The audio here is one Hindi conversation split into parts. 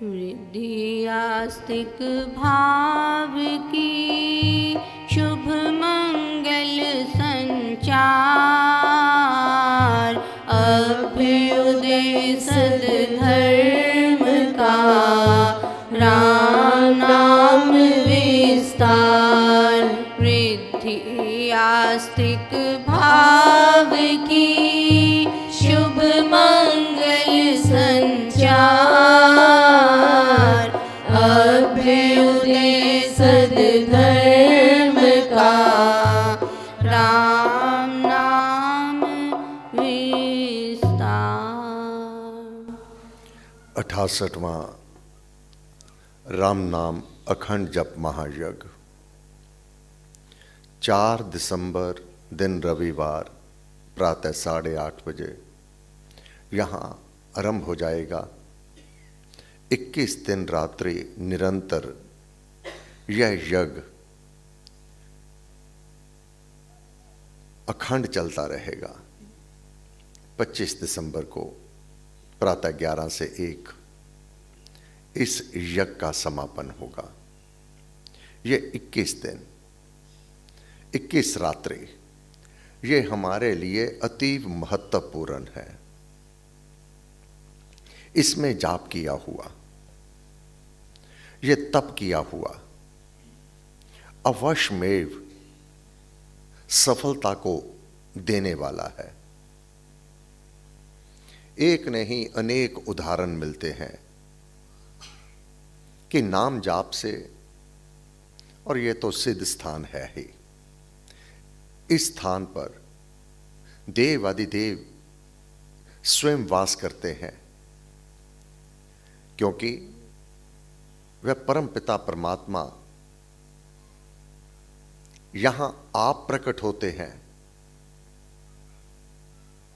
वृद्धि आस्तिक भाव की शुभ मंगल संचार, अभ्युदय सद्धर्म का राम नाम विस्तार। वृद्धि आस्तिक भाव की शुभ मंगल संचार, अभ्युदय सद्धर्म का राम नाम विस्तार। 68वां राम नाम अखंड जप महायज्ञ 4 दिसंबर दिन रविवार प्रातः 8:30 बजे यहाँ आरंभ हो जाएगा। 21 दिन रात्रि निरंतर यह यज्ञ अखंड चलता रहेगा। 25 दिसंबर को प्रातः 11 से 1 इस यज्ञ का समापन होगा। ये 21 दिन 21 रात्रि ये हमारे लिए अतीव महत्वपूर्ण है। इसमें जाप किया हुआ, ये तप किया हुआ अवश्यमेव सफलता को देने वाला है। एक नहीं अनेक उदाहरण मिलते हैं कि नाम जाप से, और ये तो सिद्ध स्थान है ही, इस स्थान पर देव आदिदेव स्वयं वास करते हैं, क्योंकि वह परम पिता परमात्मा यहां आप प्रकट होते हैं।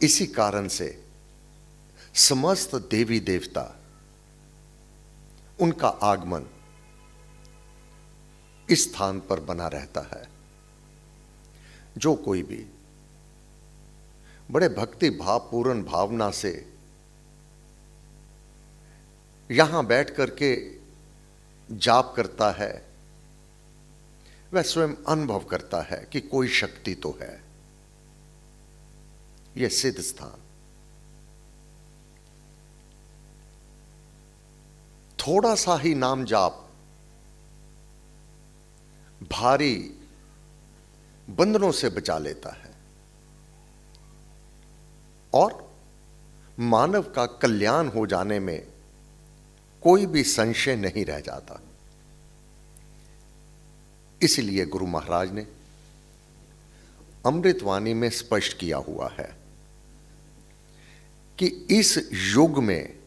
इसी कारण से समस्त देवी देवता उनका आगमन इस स्थान पर बना रहता है। जो कोई भी बड़े भक्ति भावपूर्ण भावना से यहां बैठ करके जाप करता है, वह स्वयं अनुभव करता है कि कोई शक्ति तो है। यह सिद्ध स्थान थोड़ा सा ही नाम जाप भारी बंधनों से बचा लेता है और मानव का कल्याण हो जाने में कोई भी संशय नहीं रह जाता। इसलिए गुरु महाराज ने अमृतवाणी में स्पष्ट किया हुआ है कि इस युग में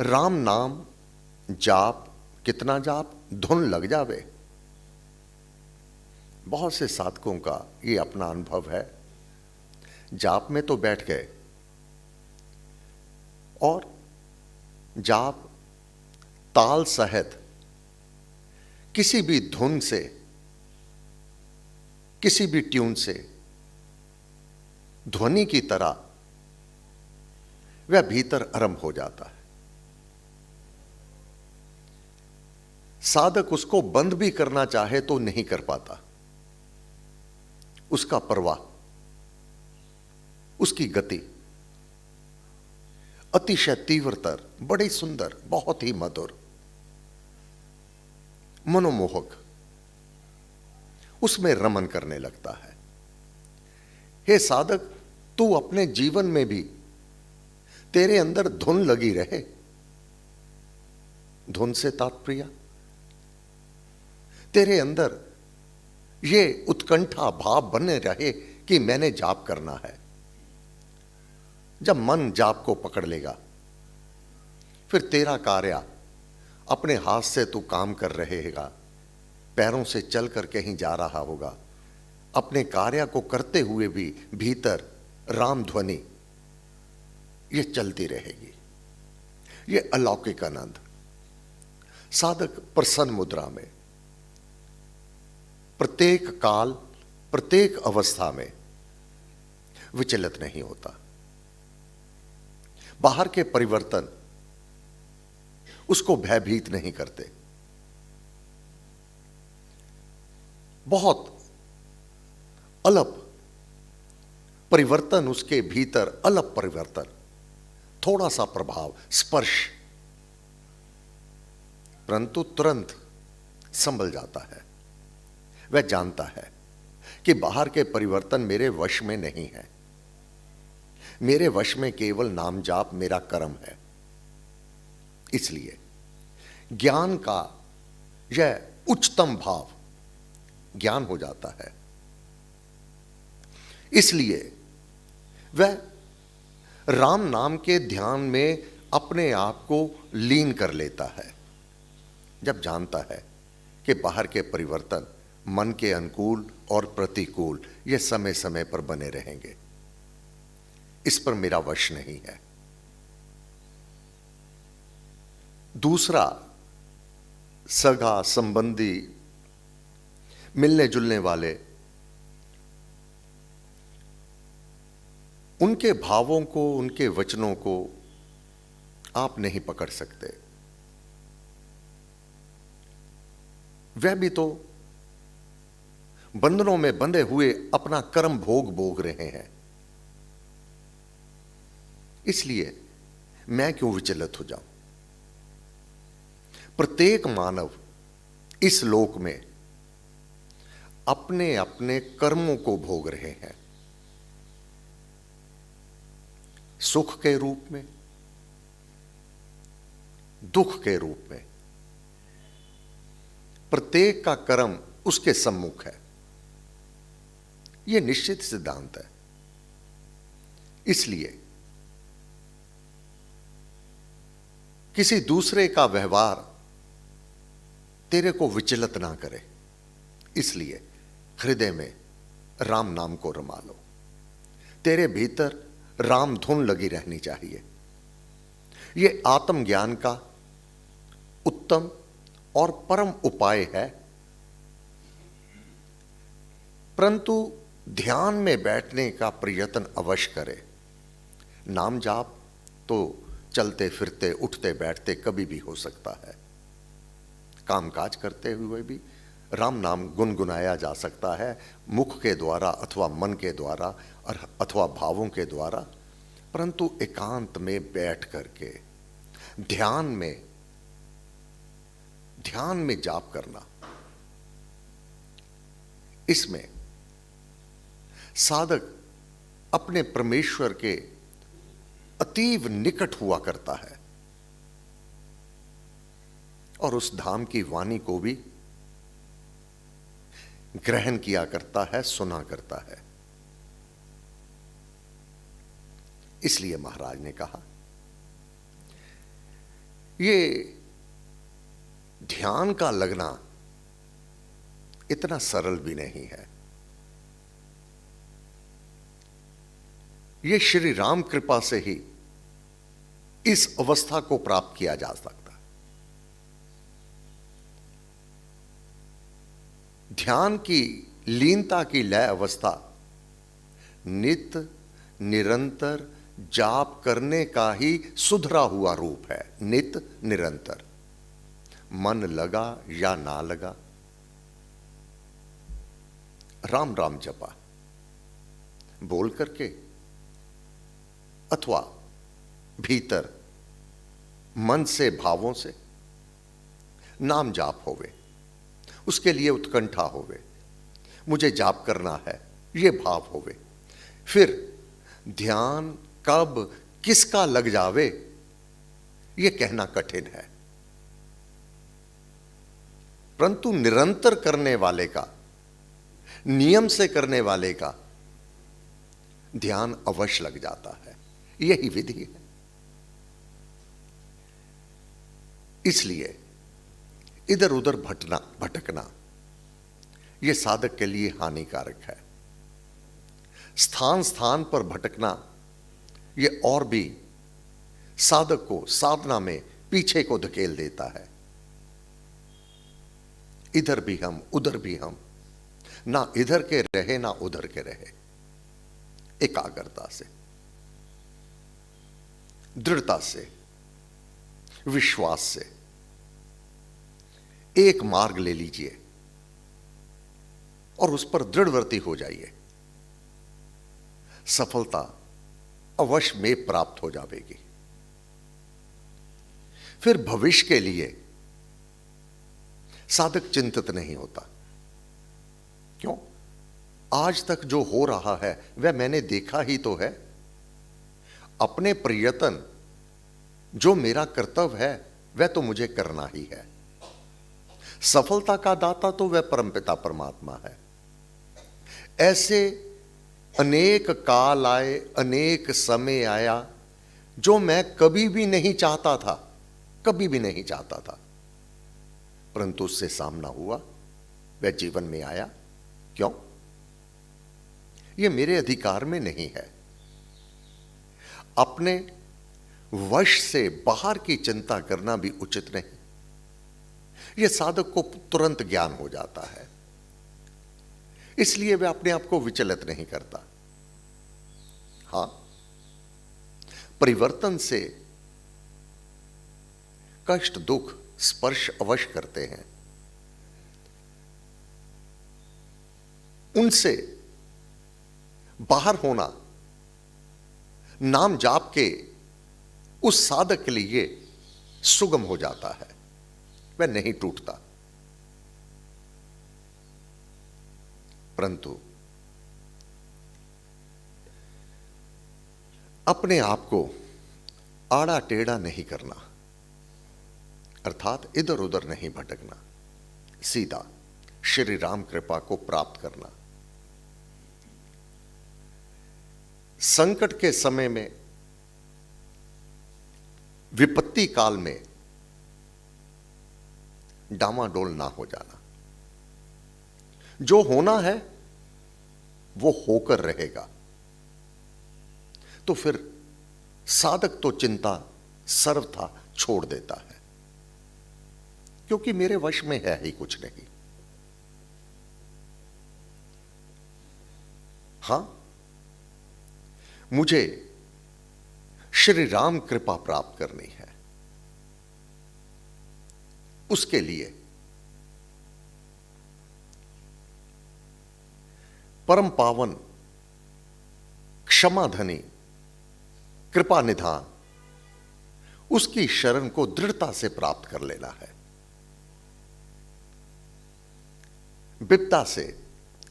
राम नाम जाप, कितना जाप, धुन लग जावे। बहुत से साधकों का ये अपना अनुभव है। जाप में तो बैठ गए और जाप ताल सहित किसी भी धुन से, किसी भी ट्यून से ध्वनि की तरह वह भीतर आरंभ हो जाता है। साधक उसको बंद भी करना चाहे तो नहीं कर पाता। उसका प्रवाह, उसकी गति अतिशय तीव्रतर, बड़ी सुंदर, बहुत ही मधुर, मनोमोहक, उसमें रमन करने लगता है। हे साधक, तू अपने जीवन में भी तेरे अंदर धुन लगी रहे। धुन से तात्पर्य तेरे अंदर ये उत्कंठा भाव बने रहे कि मैंने जाप करना है। जब मन जाप को पकड़ लेगा, फिर तेरा कार्य अपने हाथ से तू काम कर रहेगा, पैरों से चल कर कहीं जा रहा होगा। अपने कार्य को करते हुए भी भीतर राम ध्वनि ये चलती रहेगी। ये अलौकिक आनंद साधक प्रसन्न मुद्रा में प्रत्येक काल, प्रत्येक अवस्था में विचलित नहीं होता। बाहर के परिवर्तन उसको भयभीत नहीं करते। बहुत अलग परिवर्तन, उसके भीतर अलग परिवर्तन, थोड़ा सा प्रभाव, स्पर्श, परंतु तुरंत संभल जाता है। वह जानता है कि बाहर के परिवर्तन मेरे वश में नहीं है, मेरे वश में केवल नाम जाप मेरा कर्म है। इसलिए ज्ञान का यह उच्चतम भाव ज्ञान हो जाता है। इसलिए वह राम नाम के ध्यान में अपने आप को लीन कर लेता है। जब जानता है कि बाहर के परिवर्तन मन के अनुकूल और प्रतिकूल ये समय समय पर बने रहेंगे, इस पर मेरा वश नहीं है। दूसरा, सगा संबंधी, मिलने जुलने वाले, उनके भावों को, उनके वचनों को आप नहीं पकड़ सकते। वह भी तो बंधनों में बंधे हुए अपना कर्म भोग रहे हैं। इसलिए मैं क्यों विचलित हो जाऊं? प्रत्येक मानव इस लोक में अपने अपने कर्मों को भोग रहे हैं, सुख के रूप में, दुख के रूप में। प्रत्येक का कर्म उसके सम्मुख है, यह निश्चित सिद्धांत है। इसलिए किसी दूसरे का व्यवहार तेरे को विचलित ना करे, इसलिए हृदय में राम नाम को रमा लो। तेरे भीतर राम धुन लगी रहनी चाहिए। यह आत्मज्ञान का उत्तम और परम उपाय है। परंतु ध्यान में बैठने का प्रयत्न अवश्य करे। नाम जाप तो चलते फिरते, उठते बैठते कभी भी हो सकता है। कामकाज करते हुए भी राम नाम गुनगुनाया जा सकता है, मुख के द्वारा अथवा मन के द्वारा और अथवा भावों के द्वारा। परंतु एकांत में बैठ करके ध्यान में जाप करना, इसमें साधक अपने परमेश्वर के अतीव निकट हुआ करता है और उस धाम की वाणी को भी ग्रहण किया करता है, सुना करता है। इसलिए महाराज ने कहा, ये ध्यान का लगना इतना सरल भी नहीं है। ये श्री राम कृपा से ही इस अवस्था को प्राप्त किया जा सकता। ध्यान की लीनता की लय अवस्था नित्य निरंतर जाप करने का ही सुधरा हुआ रूप है। नित्य निरंतर, मन लगा या ना लगा, राम राम जपा बोल करके अथवा भीतर मन से, भावों से नाम जाप होवे। उसके लिए उत्कंठा होवे, मुझे जाप करना है, यह भाव होवे। फिर ध्यान कब किसका लग जावे यह कहना कठिन है। परंतु निरंतर करने वाले का, नियम से करने वाले का ध्यान अवश्य लग जाता है। यही विधि है। इसलिए इधर उधर भटकना यह साधक के लिए हानिकारक है। स्थान स्थान पर भटकना यह और भी साधक को साधना में पीछे को धकेल देता है। इधर भी हम, उधर भी हम, ना इधर के रहे ना उधर के रहे, एकाग्रता से। दृढ़ता से, विश्वास से एक मार्ग ले लीजिए और उस पर दृढ़वर्ती हो जाइए। सफलता अवश्य में प्राप्त हो जाएगी। फिर भविष्य के लिए साधक चिंतित नहीं होता। क्यों? आज तक जो हो रहा है वह मैंने देखा ही तो है। अपने प्रयत्न, जो मेरा कर्तव्य है वह तो मुझे करना ही है। सफलता का दाता तो वह परमपिता परमात्मा है। ऐसे अनेक काल आए, अनेक समय आया जो मैं कभी भी नहीं चाहता था, कभी भी नहीं चाहता था, परंतु उससे सामना हुआ, वह जीवन में आया। क्यों? यह मेरे अधिकार में नहीं है। अपने वश से बाहर की चिंता करना भी उचित नहीं। यह साधक को तुरंत ज्ञान हो जाता है, इसलिए वह अपने आप को विचलित नहीं करता। हां, परिवर्तन से कष्ट, दुख, स्पर्श अवश्य करते हैं। उनसे बाहर होना नाम जाप के उस साधक के लिए सुगम हो जाता है, वह नहीं टूटता। परंतु अपने आप को आड़ा टेढ़ा नहीं करना, अर्थात इधर उधर नहीं भटकना, सीधा श्री राम कृपा को प्राप्त करना। संकट के समय में, विपत्ति काल में डामाडोल ना हो जाना। जो होना है वो होकर रहेगा। तो फिर साधक तो चिंता सर्वथा छोड़ देता है, क्योंकि मेरे वश में है ही कुछ नहीं। हां, मुझे श्री राम कृपा प्राप्त करनी है। उसके लिए परम पावन, क्षमा धनी, कृपा निधान, उसकी शरण को दृढ़ता से प्राप्त कर लेना है। विपदा से,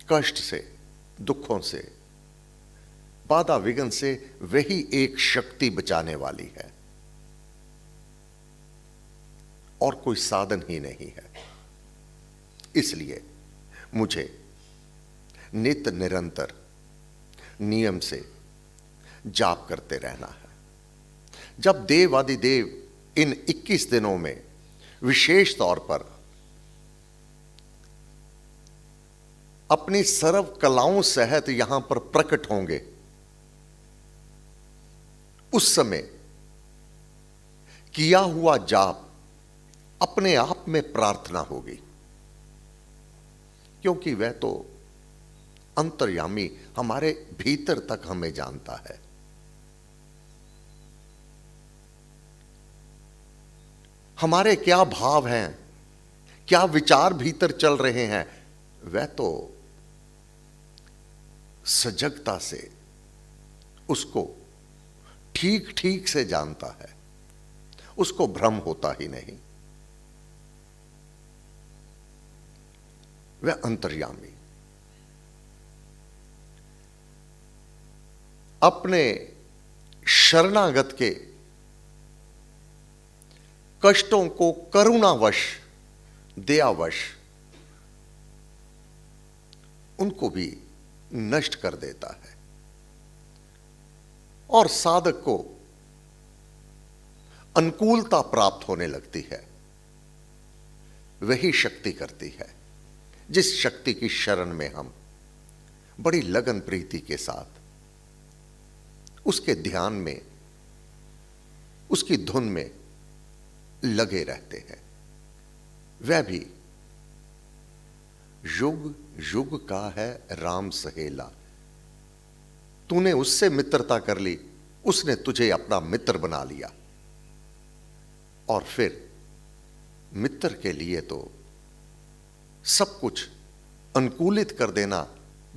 कष्ट से, दुखों से, बाधा विघ्न से वही एक शक्ति बचाने वाली है, और कोई साधन ही नहीं है। इसलिए मुझे नित्य निरंतर नियम से जाप करते रहना है। जब देवादिदेव इन 21 दिनों में विशेष तौर पर अपनी सर्व कलाओं सहित यहां पर प्रकट होंगे, उस समय किया हुआ जाप अपने आप में प्रार्थना होगी, क्योंकि वह तो अंतर्यामी हमारे भीतर तक हमें जानता है। हमारे क्या भाव हैं, क्या विचार भीतर चल रहे हैं, वह तो सजगता से उसको ठीक ठीक से जानता है, उसको भ्रम होता ही नहीं। वह अंतर्यामी अपने शरणागत के कष्टों को करुणावश, दयावश उनको भी नष्ट कर देता है, और साधक को अनुकूलता प्राप्त होने लगती है। वही शक्ति करती है जिस शक्ति की शरण में हम बड़ी लगन प्रीति के साथ उसके ध्यान में, उसकी धुन में लगे रहते हैं। वह भी युग युग का है राम सहेला। तूने उससे मित्रता कर ली, उसने तुझे अपना मित्र बना लिया, और फिर मित्र के लिए तो सब कुछ अनुकूलित कर देना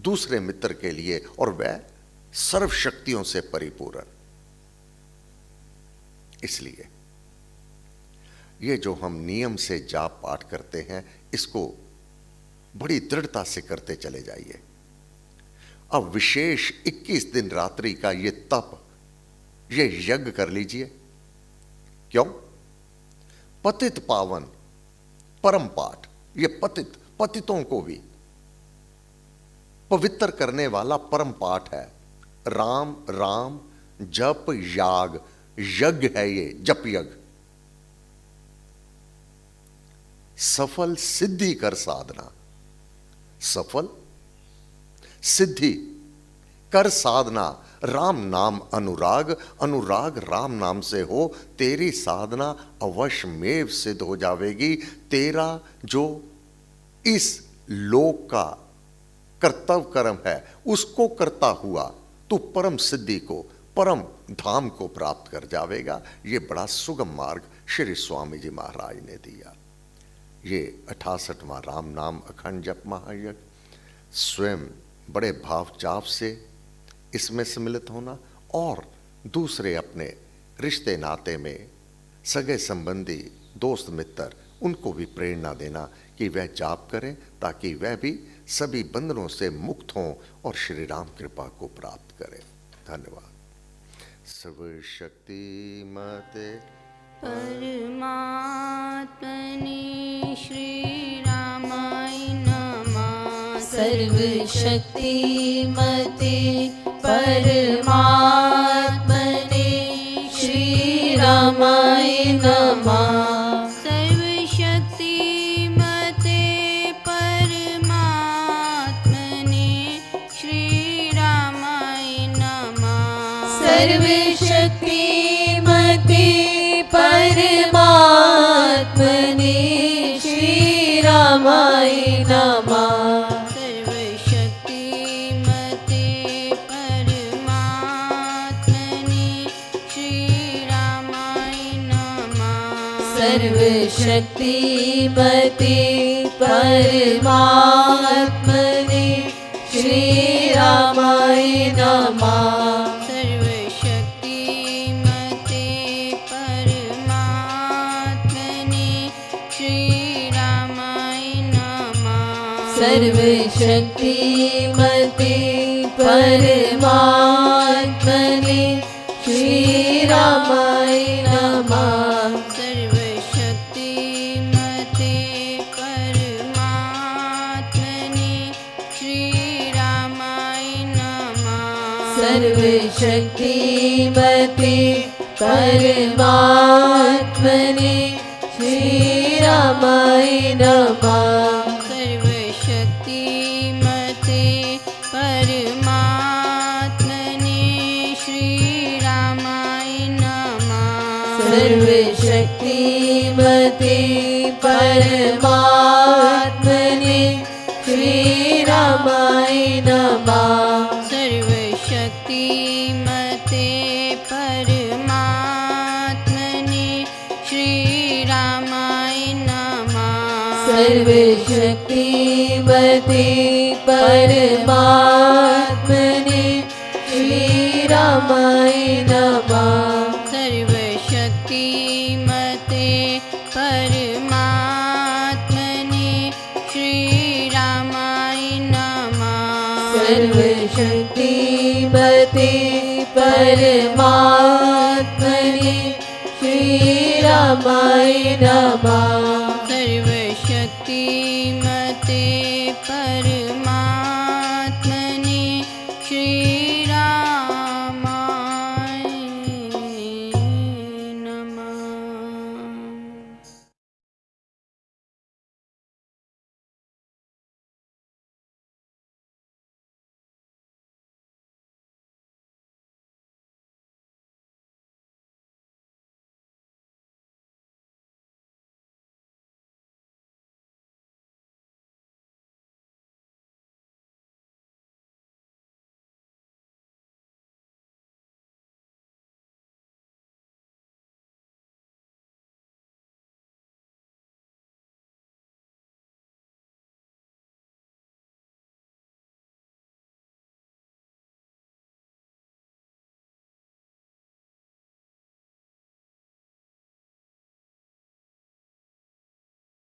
दूसरे मित्र के लिए, और वह सर्वशक्तियों से परिपूर्ण। इसलिए ये जो हम नियम से जाप पाठ करते हैं, इसको बड़ी दृढ़ता से करते चले जाइए। अब विशेष 21 दिन रात्रि का ये तप, ये यज्ञ कर लीजिए। क्यों? पतित पावन परम पाठ, ये पतितों को भी पवित्र करने वाला परम पाठ है। राम राम जप याग, यज्ञ है ये, जप यज्ञ। सफल सिद्धि कर साधना, सफल सिद्धि कर साधना। राम नाम अनुराग, अनुराग राम नाम से हो, तेरी साधना अवश्य में सिद्ध हो जाएगी। तेरा जो इस लोक का कर्तव्य कर्म है, उसको करता हुआ तू परम सिद्धि को, परम धाम को प्राप्त कर जाएगा। ये बड़ा सुगम मार्ग श्री स्वामी जी महाराज ने दिया। ये 68वां राम नाम अखंड जप महायज्ञ, स्वयं बड़े भाव चाव से इसमें सम्मिलित होना, और दूसरे अपने रिश्ते नाते में सगे संबंधी दोस्त मित्र, उनको भी प्रेरणा देना कि वह जाप करें, ताकि वह भी सभी बंधनों से मुक्त हों और श्री राम कृपा को प्राप्त करें। धन्यवाद। सर्वशक्ति माते परमात्मने श्री रामाय नमः। सर्वशक्ति मते परमात्मने श्री रामाय नमः। सर्वशक्ति मते परमात्मने श्री रामाय नमः। सर्वशक्ति मते परमात्मने श्री रामाय नमः। सर्वशक्ति मते परमात्मने श्री रामाय नमः। सर्वशक्ति मते परमात्मने श्री रामाय नमः। सर्वशक्ति मते परमात्मने श्री रामाय नमः। सर्वशक्ति मते परमात्मने श्री रामाय नमः। सर्वशक्ति मते परमात्मने श्री रामाय नमः। सर्वशक्ति मते परमात्मने श्री रामाय नमः। सर्वशक्ति मते परमात्मने श्री रामाय नमः। सर्वशक्ति मते परमात्मने श्री रामाय नमः। सर्वशक्ति मते परमात्मने श्री रामाय नमः। सर्वशक्ति मते परमात्मने श्री रामाय नमः। सर्वशक्ति मते परमात्मने श्री रामाय नमः। सर्वशक्ति मते परमात्मने श्री रामाय नमः। सर्वशक्ति मते